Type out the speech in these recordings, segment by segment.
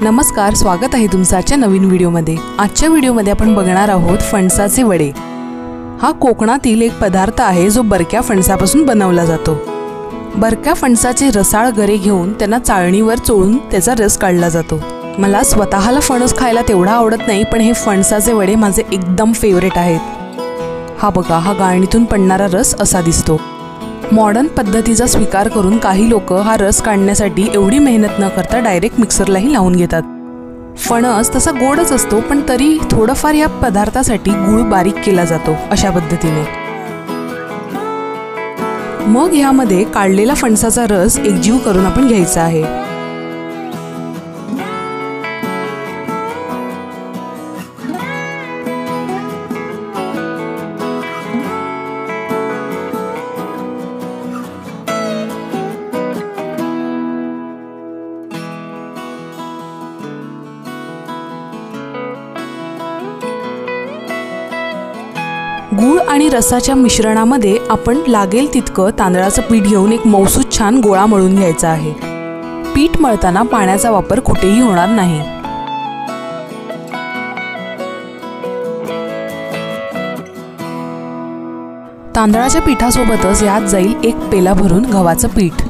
नमस्कार, स्वागत आहे तुमचं आजच्या नवीन व्हिडिओमध्ये। आजच्या व्हिडिओमध्ये आपण बघणार आहोत फणसाचे वडे। हा कोकणातील एक पदार्थ आहे जो बरक्या फणसापासून बनवला जातो। बरक्या फणसाचे रसाळ गरे घेऊन त्यांना चाळणीवर चोळून त्याचा रस काढला जातो। मला स्वतःला फणस खायला तेवढा आवडत नाही, पण हे फणसाचे वडे माझे एकदम फेवरेट आहेत। हा बघा, हा गाळणीतून पडणारा रस असा दिसतो। मॉडर्न पद्धतीचा स्वीकार करून काही लोक हा रस काढण्यासाठी एवढी मेहनत न करता डायरेक्ट मिक्सरलाही लावून घेतात। फणस तसा गोडच असतो, पण तरी थोडंफार या पदार्थासाठी गूळ बारीक केला जातो अशा पद्धतीने। मग यामध्ये काढलेला फणसाचा रस एकजीव करून आपण घ्यायचा आहे। गूळ आणि रसाच्या मिश्रणामध्ये आपण लागेल तितकं तांदळाचं पीठ घेऊन एक मौसूद छान गोळा मळून घ्यायचा आहे। पीठ मळताना पाण्याचा वापर कुठेही होणार नाही। तांदळाच्या पिठासोबतच यात जाईल 1 पेला भरून गव्हाचं पीठ।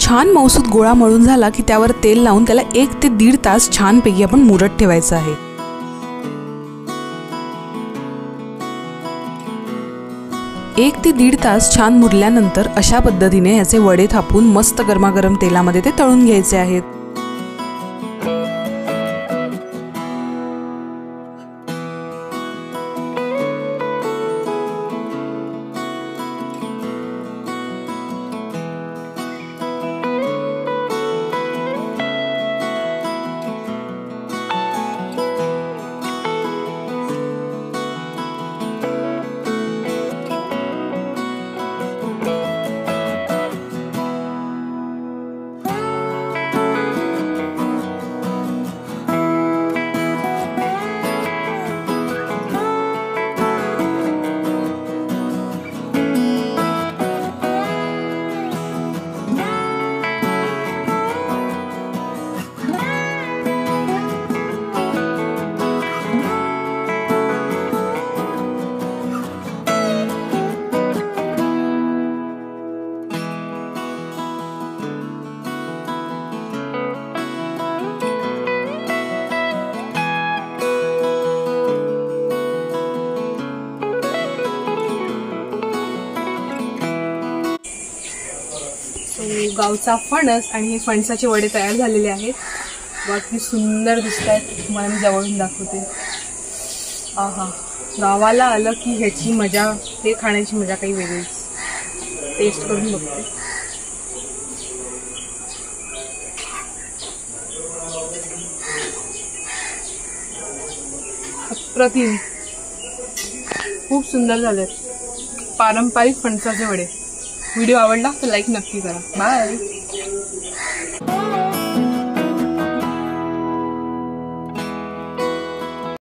छान मौसूद गोळा मळून झाला की त्यावर तेल लावून त्याला 1 ते 1.5 तास छानपैकी आपण मुरत ठेवायचं आहे। 1 ते 1.5 तास छान मुरल्यानंतर अशा पद्धतीने याचे वडे थापून मस्त गरमागरम तेलामध्ये ते तळून घ्यायचे आहेत। गावचा फणस आणि हे फणसाचे वडे तयार झालेले आहेत। बाकी सुंदर दिसत आहेत, तुम्हाला मी जवळून दाखवते। आहा, गावाला आलं की ह्याची मजा, हे खाण्याची मजा काही वेगळीच। टेस्ट करून बघते। अप्रतिम, खूप सुंदर झालेत पारंपरिक फणसाचे वडे। व्हिडिओ आवडला तर लाईक नक्की करा। बाय।